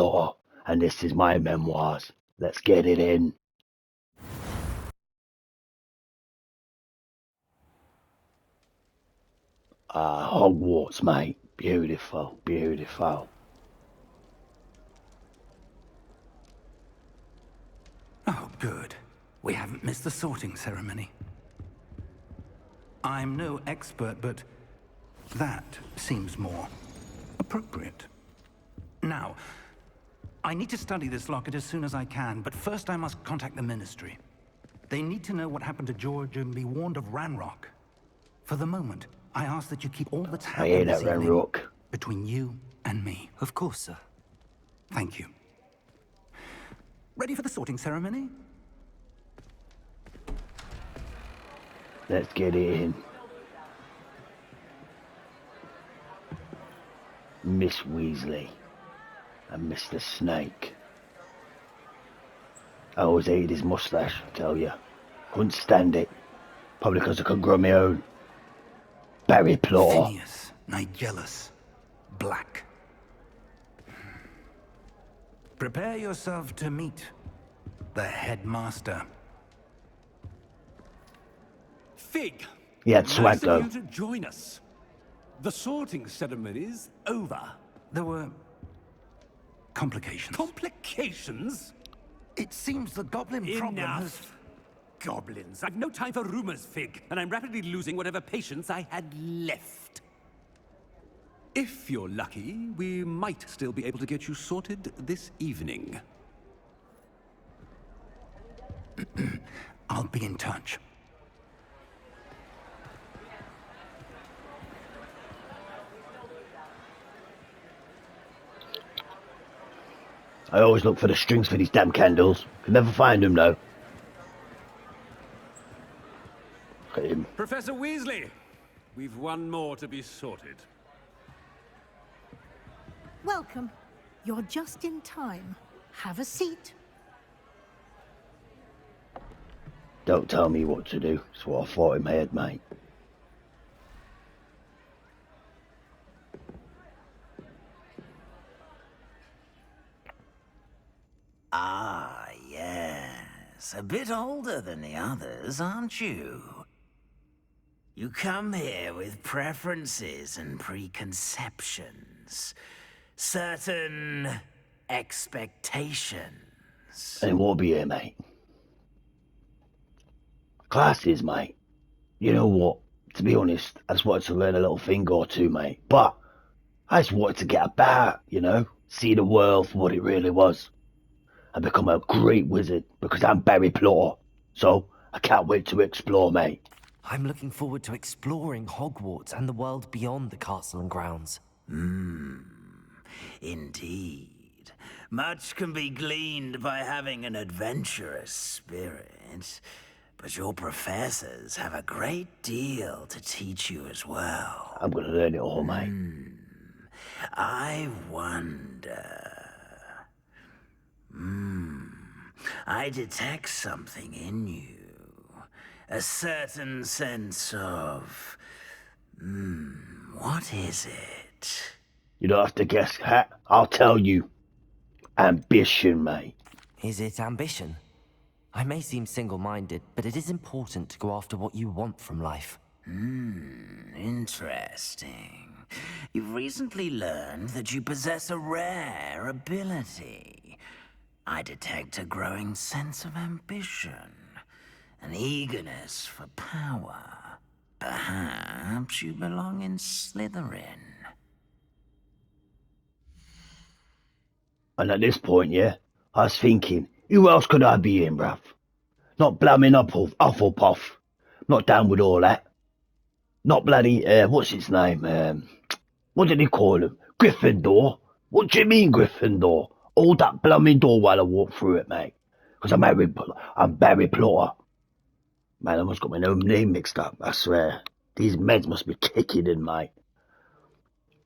Plotter, and this is my memoirs. Let's get it in. Hogwarts, mate. Beautiful, beautiful. Oh, good. We haven't missed the sorting ceremony. I'm no expert, but that seems more appropriate. Now, I need to study this locket as soon as I can, but first I must contact the Ministry. They need to know what happened to George and be warned of Ranrock. For the moment, I ask that you keep all that's I hear happened that, this evening Ranrock. between you and me. Of course, sir. Thank you. Ready for the sorting ceremony? Let's get it in. Miss Weasley and Mr. Snake. I always hated his moustache, I tell you. Couldn't stand it. Probably because I couldn't grow my own. Barry Plotter. Phineas, Nigellus, Black. Prepare yourself to meet the headmaster. Fig! He had swag Nice though. of you to join us. The sorting ceremony's over. There were complications. Complications? It seems the goblin problem has... Enough! Goblins. I've no time for rumors, Fig, and I'm rapidly losing whatever patience I had left. If you're lucky, we might still be able to get you sorted this evening. I'll be in touch. I always look for the strings for these damn candles. Can never find them though. Look at him. Professor Weasley, we've one more to be sorted. Welcome. You're just in time. Have a seat. Don't tell me what to do. That's what I thought in my head, mate. Ah, yes. A bit older than the others, aren't you? You come here with preferences and preconceptions. Certain expectations. And what be here, mate? Classes, mate. You know what? To be honest, I just wanted to learn a little thing or two, mate. But I just wanted to get about, you know? See the world for what it really was. And become a great wizard because I'm Barry Plotter. So I can't wait to explore, mate. I'm looking forward to exploring Hogwarts and the world beyond the castle and grounds. Indeed. Much can be gleaned by having an adventurous spirit. But your professors have a great deal to teach you as well. I'm going to learn it all, mate. I wonder... I detect something in you. A certain sense of... what is it? You don't have to guess, Hat. I'll tell you. Ambition, mate. Is it ambition? I may seem single-minded, but it is important to go after what you want from life. Interesting. You've recently learned that you possess a rare ability. I detect a growing sense of ambition, an eagerness for power. Perhaps you belong in Slytherin. And at this point, yeah, I was thinking, who else could I be in, bruv? Not blamming up Hufflepuff. Not down with all that. Not bloody, what's his name? What did he call him? Gryffindor. What do you mean, Gryffindor? All that blooming door while I walk through it, mate. Because I'm Barry Plotter. Man, I almost got my own name mixed up, I swear. These meds must be kicking in, mate.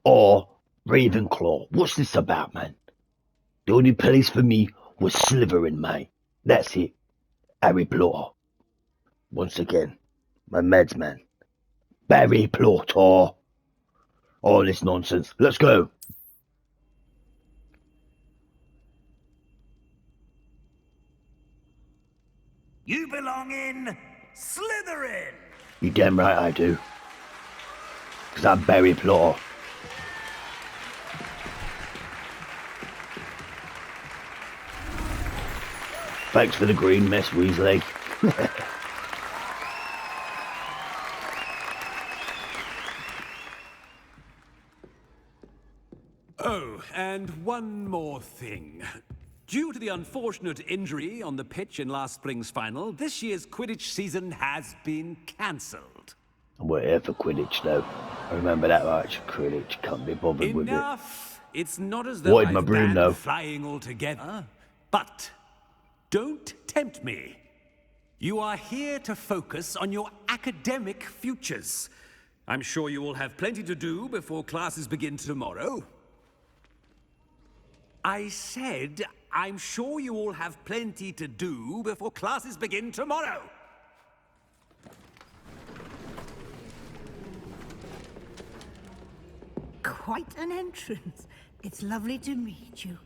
Or Ravenclaw. What's this about, man? The only place for me was Slytherin, mate. That's it. Harry Plotter. Once again, my meds, man. Barry Plotter. All this nonsense. Let's go. You belong in Slytherin! You damn right I do. 'Cause I'm Barry Plotter. Thanks for the green, Miss Weasley. Oh, and one more thing. Due to the unfortunate injury on the pitch in last spring's final, this year's Quidditch season has been cancelled. We're here for Quidditch, though. I remember that much. Quidditch, can't be bothered with it. Enough! It's not as though What, my I've broom, banned though? flying altogether. But don't tempt me. You are here to focus on your academic futures. I'm sure you will have plenty to do before classes begin tomorrow. I said, I'm sure you all have plenty to do before classes begin tomorrow. Quite an entrance. It's lovely to meet you.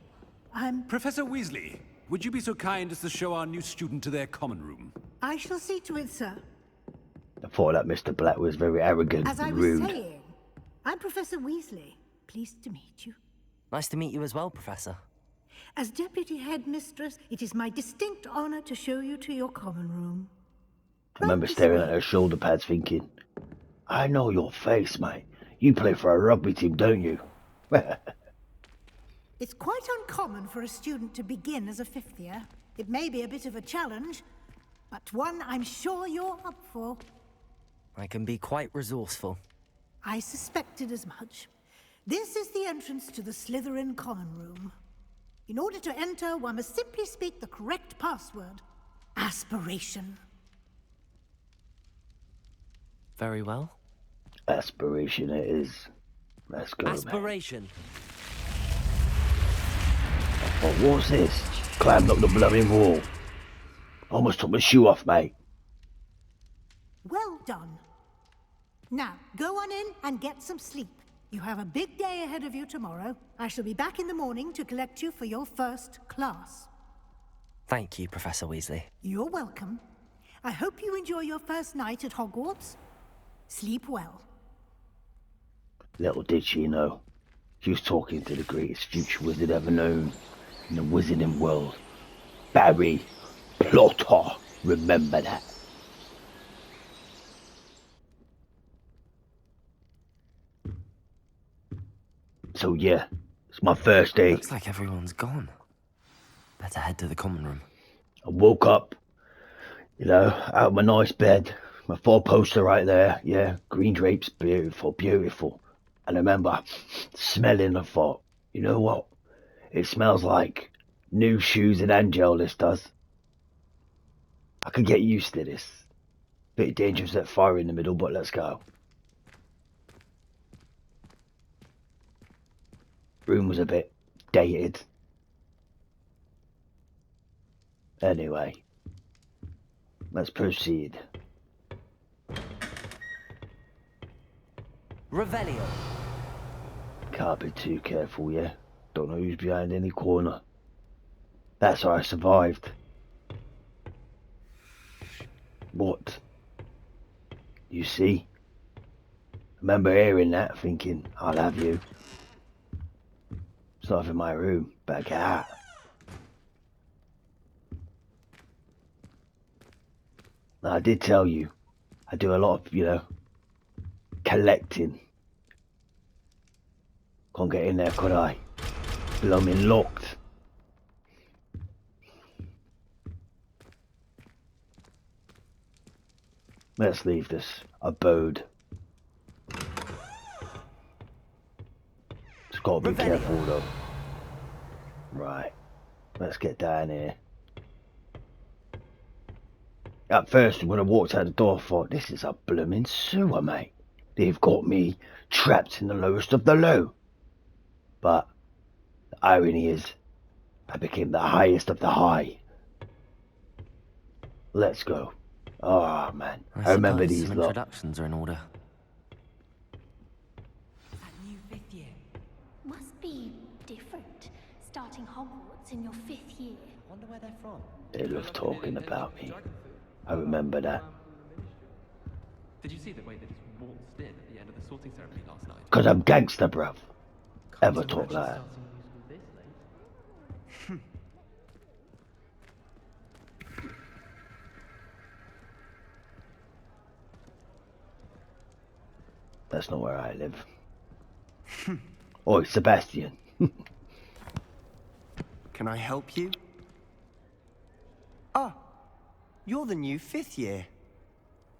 Professor Weasley, would you be so kind as to show our new student to their common room? I shall see to it, sir. I thought that Mr. Black was very arrogant As I and was rude. saying, I'm Professor Weasley. Pleased to meet you. Nice to meet you as well, Professor. As Deputy Headmistress, it is my distinct honor to show you to your common room. I remember Right this staring way. at her shoulder pads thinking, I know your face, mate. You play for a rugby team, don't you? It's quite uncommon for a student to begin as a fifth year. It may be a bit of a challenge, but one I'm sure you're up for. I can be quite resourceful. I suspected as much. This is the entrance to the Slytherin common room. In order to enter, one must simply speak the correct password. Aspiration. Very well. Aspiration it is. Let's go, mate. Aspiration. Oh, what's this? Climbed up the blooming wall. Almost took my shoe off, mate. Well done. Now, go on in and get some sleep. You have a big day ahead of you tomorrow. I shall be back in the morning to collect you for your first class. Thank you, Professor Weasley. You're welcome. I hope you enjoy your first night at Hogwarts. Sleep well. Little did she know, she was talking to the greatest future wizard ever known in the wizarding world. Barry Plotter. Remember that. So yeah, it's my first day. Looks like everyone's gone. Better head to the common room. I woke up, out of my nice bed. My four-poster right there, yeah, green drapes, beautiful, beautiful. And I remember smelling and thought, you know what? It smells like new shoes and hand gel, this does. I could get used to this. Bit dangerous, that fire in the middle, but let's go. Room was a bit dated. Anyway, let's proceed. Revelio. Can't be too careful, yeah? Don't know who's behind any corner. That's how I survived. What? You see? Remember hearing that, thinking, I'll have you. It's not in my room, but I get out. Now, I did tell you, I do a lot of, collecting. Can't get in there, could I? Blooming locked. Let's leave this abode. Just gotta be careful though. Right. Let's get down here. At first, when I walked out the door, I thought, this is a blooming sewer, mate. They've got me trapped in the lowest of the low. But the irony is, I became the highest of the high. Let's go. Oh, man. I remember suppose these some lot. introductions are in order. Must be different, starting starting Hogwarts in your 5th year. Wonder where they're from. They love talking about me. I remember that. Did you see the way that he waltzed in at the end of the sorting ceremony last night? Because I'm gangster, bruv. Ever talk like that. That's not where I live. Oi, Sebastian. Can I help you? Ah, you're the new 5th year.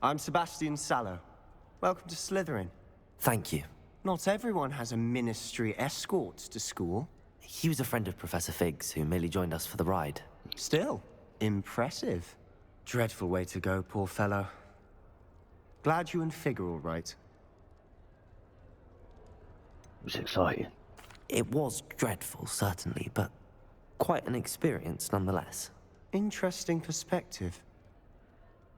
I'm Sebastian Sallow. Welcome to Slytherin. Thank you. Not everyone has a ministry escort to school. He was a friend of Professor Fig's who merely joined us for the ride. Still, impressive. Dreadful way to go, poor fellow. Glad you and Fig are all right. It was exciting. It was dreadful, certainly, but quite an experience nonetheless. Interesting perspective.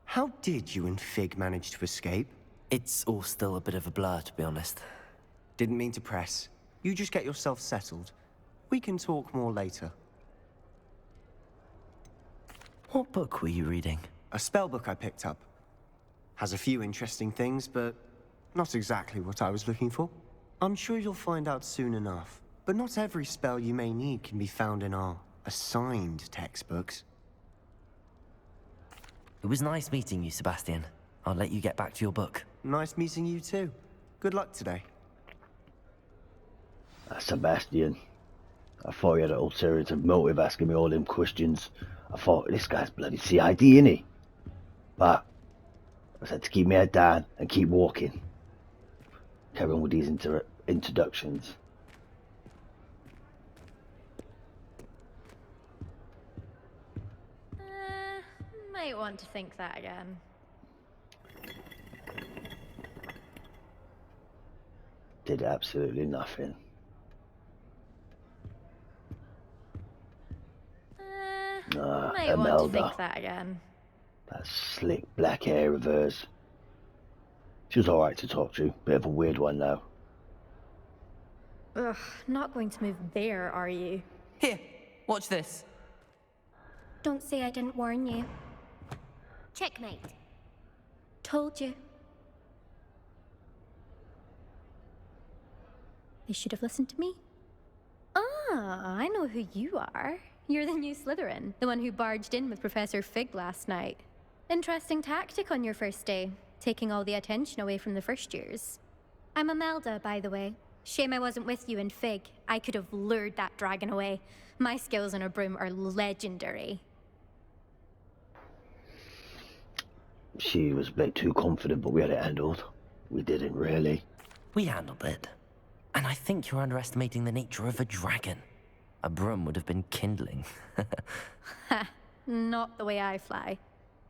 How did you and Fig manage to escape? It's all still a bit of a blur, to be honest. Didn't mean to press. You just get yourself settled. We can talk more later. What book were you reading? A spell book I picked up. Has a few interesting things, but not exactly what I was looking for. I'm sure you'll find out soon enough. But not every spell you may need can be found in our assigned textbooks. It was nice meeting you, Sebastian. I'll let you get back to your book. Nice meeting you too. Good luck today. Sebastian. I thought he had an ulterior motive asking me all them questions. I thought, this guy's bloody CID, innit? But I said to keep my head down and keep walking. Carry on with these introductions. Might want to think that again. Did absolutely nothing. Might want to think that again. That slick black hair of hers. She was alright to talk to. Bit of a weird one though. Ugh, not going to move there, are you? Here, watch this. Don't say I didn't warn you. Checkmate. Told you. They should have listened to me. Ah, I know who you are. You're the new Slytherin, the one who barged in with Professor Fig last night. Interesting tactic on your first day, taking all the attention away from the first years. I'm Imelda, by the way. Shame I wasn't with you and Fig. I could have lured that dragon away. My skills on a broom are legendary. She was a bit too confident, but we had it handled. We didn't really. We handled it. And I think you're underestimating the nature of a dragon. A broom would have been kindling. Ha, not the way I fly.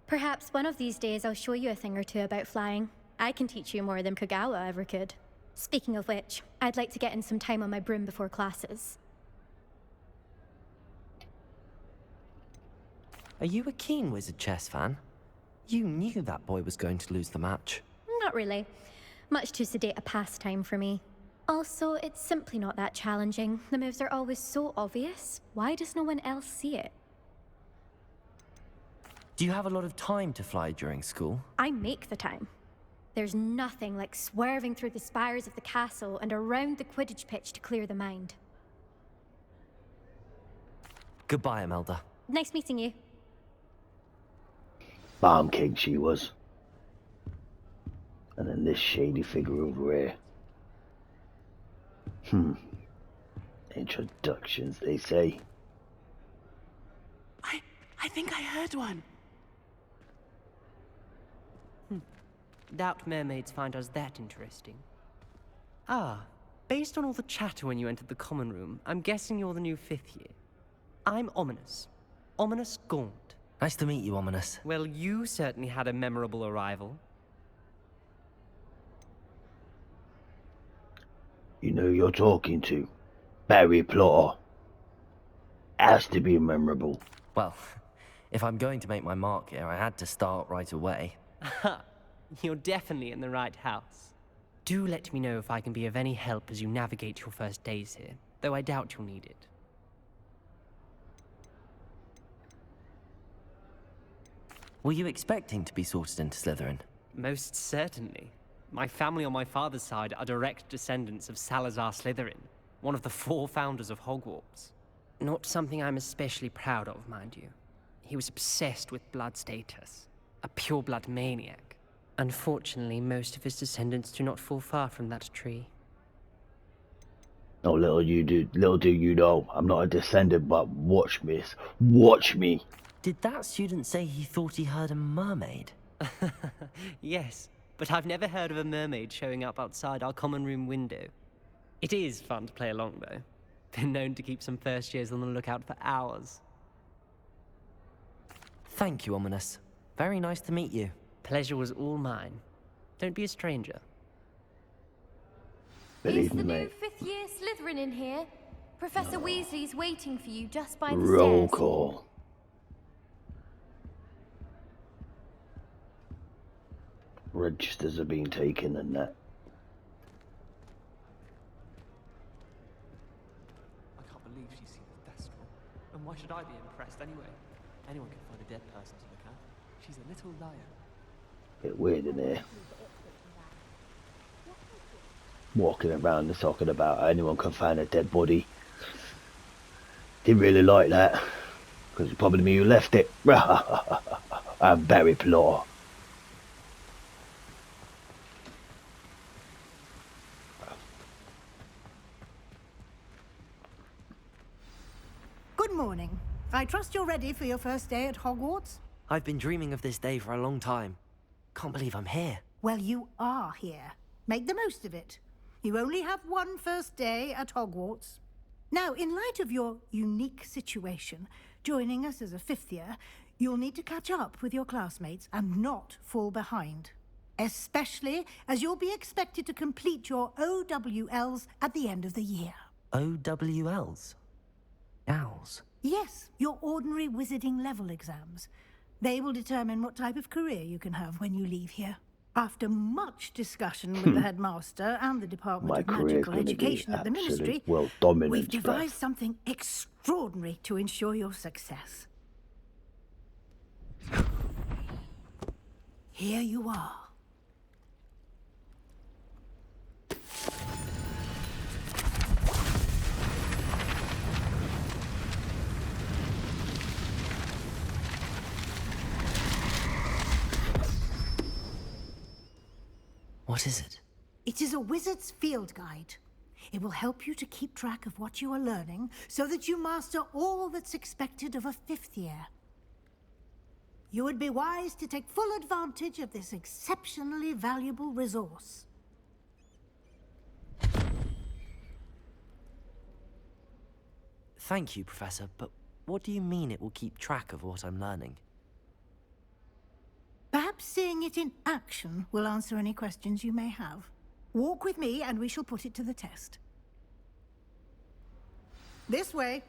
Perhaps one of these days I'll show you a thing or two about flying. I can teach you more than Kogawa ever could. Speaking of which, I'd like to get in some time on my broom before classes. Are you a keen Wizard chess fan? You knew that boy was going to lose the match. Not really. Much too sedate a pastime for me. Also, it's simply not that challenging. The moves are always so obvious. Why does no one else see it? Do you have a lot of time to fly during school? I make the time. There's nothing like swerving through the spires of the castle and around the Quidditch pitch to clear the mind. Goodbye, Imelda. Nice meeting you. Bomb king she was. And then this shady figure over here. Introductions, they say. I think I heard one. Doubt mermaids find us that interesting. Ah, based on all the chatter when you entered the common room, I'm guessing you're the new 5th year. I'm Ominous. Ominous Gaunt. Nice to meet you, Ominous. Well, you certainly had a memorable arrival. You know who you're talking to. Barry Plotter. Has to be memorable. Well, if I'm going to make my mark here, I had to start right away. Aha, you're definitely in the right house. Do let me know if I can be of any help as you navigate your first days here, though I doubt you'll need it. Were you expecting to be sorted into Slytherin? Most certainly. My family on my father's side are direct descendants of Salazar Slytherin, one of the 4 founders of Hogwarts. Not something I'm especially proud of, mind you. He was obsessed with blood status, a pure-blood maniac. Unfortunately, most of his descendants do not fall far from that tree. Oh, little do you know, I'm not a descendant, but watch, miss. Watch me. Did that student say he thought he heard a mermaid? Yes, but I've never heard of a mermaid showing up outside our common room window. It is fun to play along, though. Been known to keep some first years on the lookout for hours. Thank you, Ominous. Very nice to meet you. Pleasure was all mine. Don't be a stranger. Believe Is me, the new mate. 5th year Slytherin in here? Professor Weasley's waiting for you just by the Roll stairs. call. Registers are being taken and that. I can't believe she's seen the Thestral. And why should I be impressed anyway? Anyone can find a dead person to look at. She's a little liar. Bit weird in here. Walking around and talking about anyone can find a dead body. Didn't really like that, because it's probably me who left it. I'm very poor. Good morning. I trust you're ready for your first day at Hogwarts? I've been dreaming of this day for a long time. Can't believe I'm here. Well, you are here. Make the most of it. You only have one first day at Hogwarts. Now, in light of your unique situation, joining us as a 5th year, you'll need to catch up with your classmates and not fall behind. Especially as you'll be expected to complete your OWLs at the end of the year. OWLs? Owls? Yes, your ordinary wizarding level exams. They will determine what type of career you can have when you leave here. After much discussion with the headmaster and the Department My of career's Magical gonna be Education at the absolute Ministry, world dominance, we've bruv. devised something extraordinary to ensure your success. Here you are. What is it? It is a wizard's field guide. It will help you to keep track of what you are learning so that you master all that's expected of a 5th year. You would be wise to take full advantage of this exceptionally valuable resource. Thank you, Professor, but what do you mean it will keep track of what I'm learning? Perhaps seeing it in action will answer any questions you may have. Walk with me and we shall put it to the test. This way.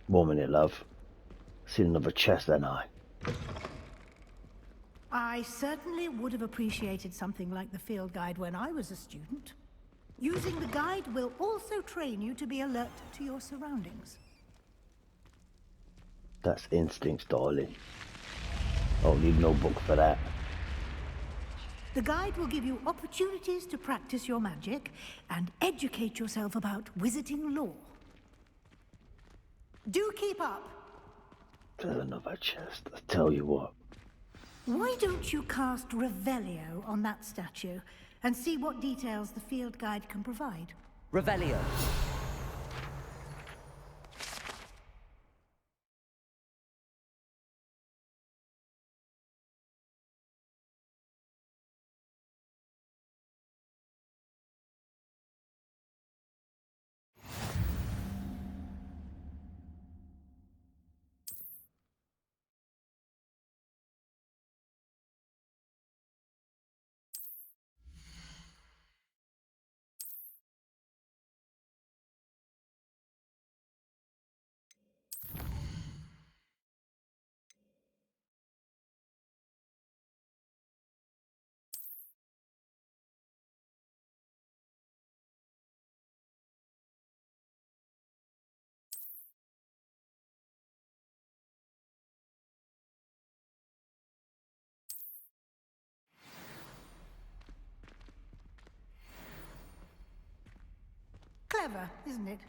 1 minute, love. Seen another chest, then I. I certainly would have appreciated something like the field guide when I was a student. Using the guide will also train you to be alert to your surroundings. That's instincts, darling. Don't need no book for that. The guide will give you opportunities to practice your magic and educate yourself about wizarding lore. Do keep up. There's another chest. I tell you what. Why don't you cast Revelio on that statue and see what details the field guide can provide? Revelio. Clever, isn't it?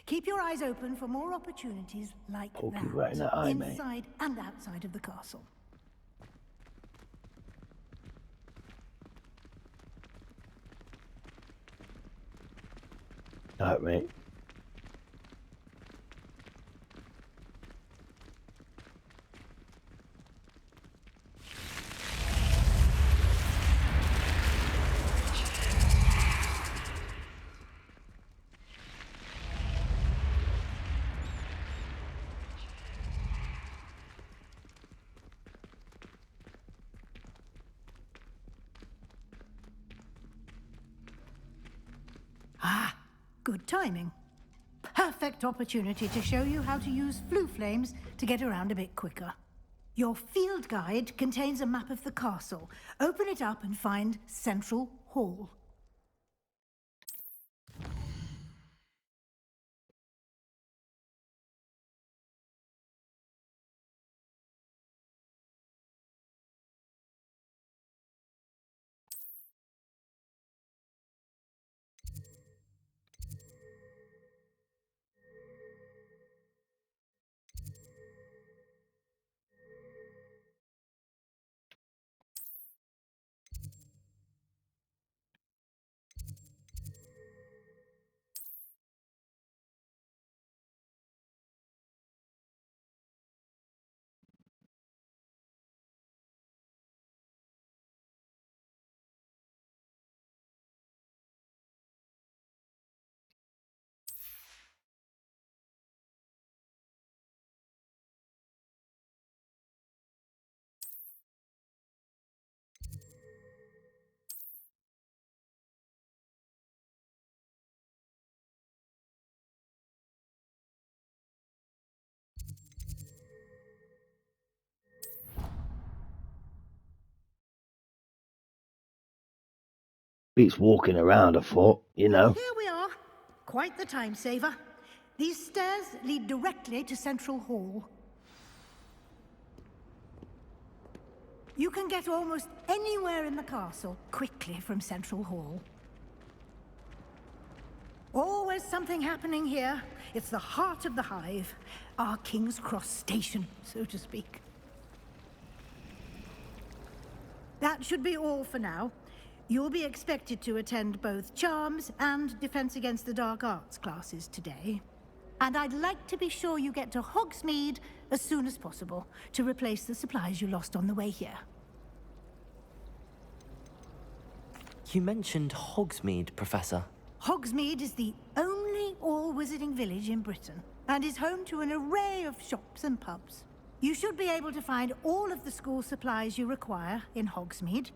Keep your eyes open for more opportunities like Poke you right in the eye, mate. inside and outside of the castle. Alright, mate. Ah, good timing. Perfect opportunity to show you how to use flue flames to get around a bit quicker. Your field guide contains a map of the castle. Open it up and find Central Hall. Beats walking around, I thought, you know. Here we are. Quite the time saver. These stairs lead directly to Central Hall. You can get almost anywhere in the castle quickly from Central Hall. Always something happening here. It's the heart of the hive. Our King's Cross station, so to speak. That should be all for now. You'll be expected to attend both Charms and Defense Against the Dark Arts classes today. And I'd like to be sure you get to Hogsmeade as soon as possible to replace the supplies you lost on the way here. You mentioned Hogsmeade, Professor. Hogsmeade is the only all-wizarding village in Britain and is home to an array of shops and pubs. You should be able to find all of the school supplies you require in Hogsmeade.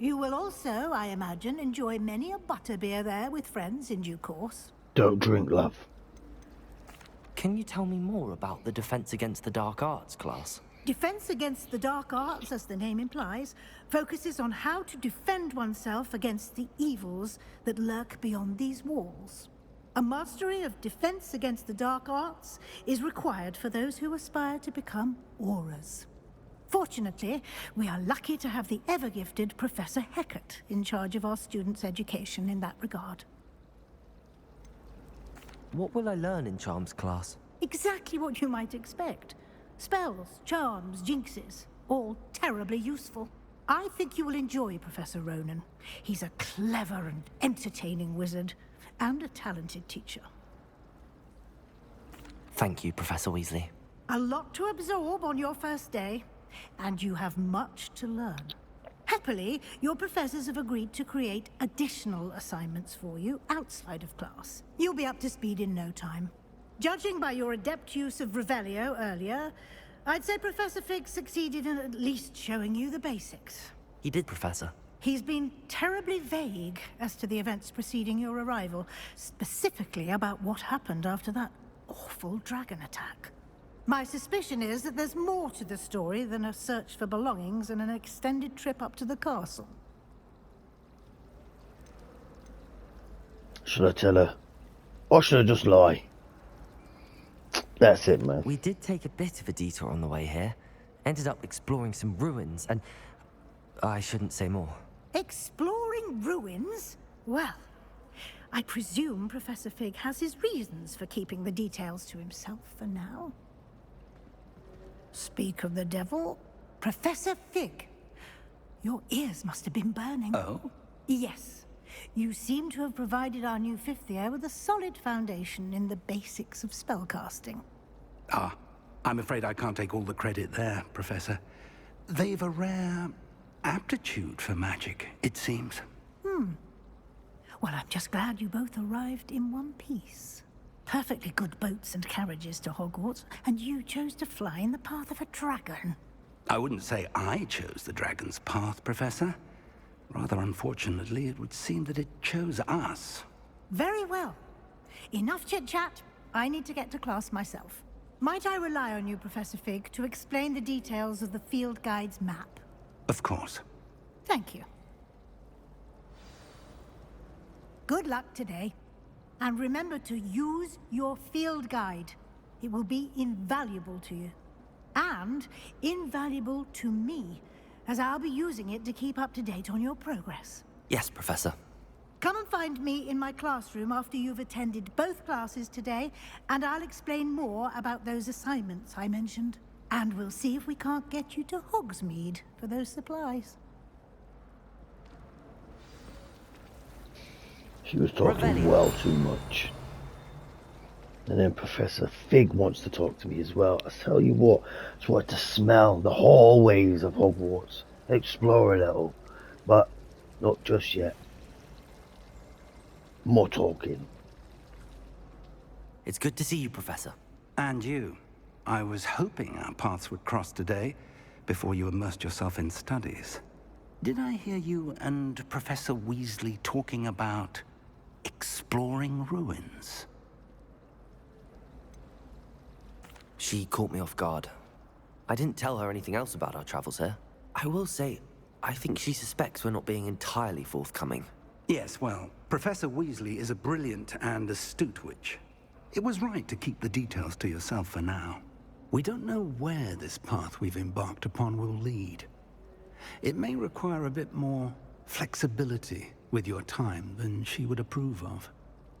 You will also, I imagine, enjoy many a butterbeer there with friends in due course. Don't drink, love. Can you tell me more about the Defense Against the Dark Arts class? Defense Against the Dark Arts, as the name implies, focuses on how to defend oneself against the evils that lurk beyond these walls. A mastery of Defense Against the Dark Arts is required for those who aspire to become Aurors. Fortunately, we are lucky to have the ever-gifted Professor Hecat in charge of our students' education in that regard. What will I learn in Charms class? Exactly what you might expect. Spells, charms, jinxes, all terribly useful. I think you will enjoy Professor Ronan. He's a clever and entertaining wizard, and a talented teacher. Thank you, Professor Weasley. A lot to absorb on your first day, and you have much to learn. Happily, your professors have agreed to create additional assignments for you outside of class. You'll be up to speed in no time. Judging by your adept use of Revelio earlier, I'd say Professor Fig succeeded in at least showing you the basics. He did, Professor. He's been terribly vague as to the events preceding your arrival, specifically about what happened after that awful dragon attack. My suspicion is that there's more to the story than a search for belongings and an extended trip up to the castle. Should I tell her? Or should I just lie? That's it, man. We did take a bit of a detour on the way here. Ended up exploring some ruins, and I shouldn't say more. Exploring ruins? Well, I presume Professor Fig has his reasons for keeping the details to himself for now. Speak of the devil, Professor Fig. Your ears must have been burning. Oh? Yes. You seem to have provided our new fifth year with a solid foundation in the basics of spellcasting. Ah, I'm afraid I can't take all the credit there, Professor. They've a rare aptitude for magic, it seems. Well, I'm just glad you both arrived in one piece. Perfectly good boats and carriages to Hogwarts, and you chose to fly in the path of a dragon. I wouldn't say I chose the dragon's path, Professor. Rather unfortunately, it would seem that it chose us. Very well. Enough chit-chat. I need to get to class myself. Might I rely on you, Professor Fig, to explain the details of the field guide's map? Of course. Thank you. Good luck today. And remember to use your field guide. It will be invaluable to you. And invaluable to me, as I'll be using it to keep up to date on your progress. Yes, Professor. Come and find me in my classroom after you've attended both classes today, and I'll explain more about those assignments I mentioned. And we'll see if we can't get you to Hogsmeade for those supplies. She was talking well too much. And then Professor Fig wants to talk to me as well. I tell you what, I just want to smell the hallways of Hogwarts. Explore a little. But not just yet. More talking. It's good to see you, Professor. And you. I was hoping our paths would cross today, before you immersed yourself in studies. Did I hear you and Professor Weasley talking about exploring ruins? She caught me off guard. I didn't tell her anything else about our travels here. I will say, I think she suspects we're not being entirely forthcoming. Yes, well, Professor Weasley is a brilliant and astute witch. It was right to keep the details to yourself for now. We don't know where this path we've embarked upon will lead. It may require a bit more flexibility with your time than she would approve of.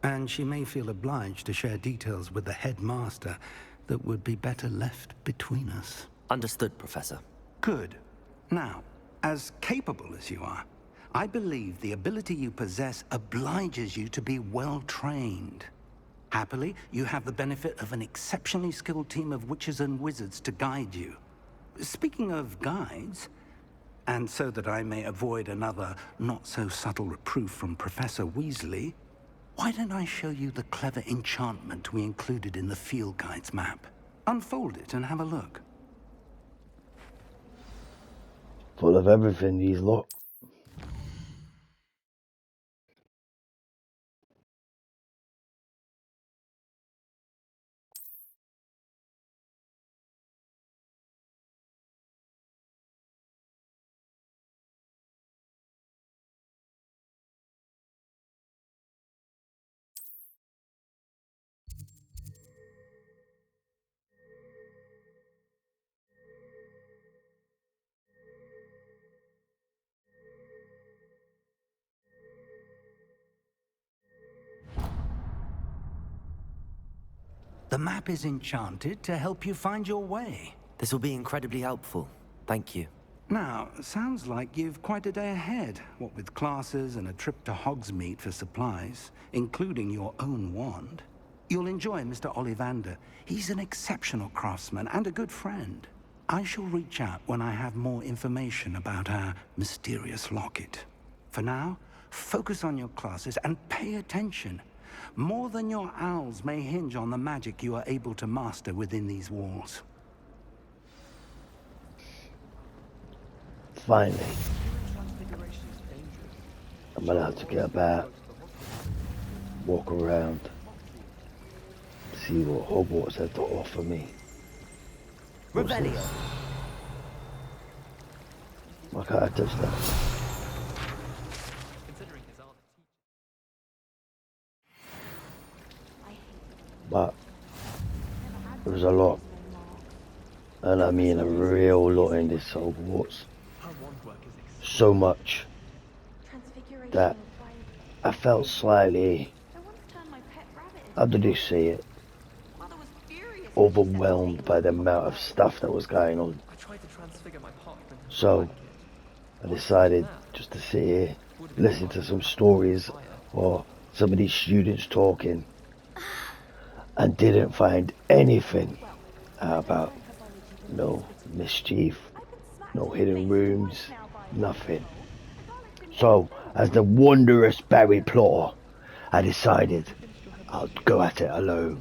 And she may feel obliged to share details with the headmaster that would be better left between us. Understood, Professor. Good. Now, as capable as you are, I believe the ability you possess obliges you to be well trained. Happily, you have the benefit of an exceptionally skilled team of witches and wizards to guide you. Speaking of guides, and so that I may avoid another not-so-subtle reproof from Professor Weasley, why don't I show you the clever enchantment we included in the field guide's map? Unfold it and have a look. Full of everything, these lot. The map is enchanted to help you find your way. This will be incredibly helpful. Thank you. Now, sounds like you've quite a day ahead, what with classes and a trip to Hogsmeade for supplies, including your own wand. You'll enjoy Mr. Ollivander. He's an exceptional craftsman and a good friend. I shall reach out when I have more information about our mysterious locket. For now, focus on your classes and pay attention. More than your owls may hinge on the magic you are able to master within these walls. Finally, I'm allowed to get about, walk around, see what Hogwarts had to offer me. Revelio. Why can't I touch that? Considering his aunt But there was a lot, and I mean a real lot in this Hogwarts. So much that I felt slightly How did you see it? Overwhelmed by the amount of stuff that was going on. So I decided just to sit here, listen to some stories or some of these students talking, and didn't find anything about no mischief, no hidden rooms, nothing. So, as the wondrous Barry Plotter, I decided I'll go at it alone.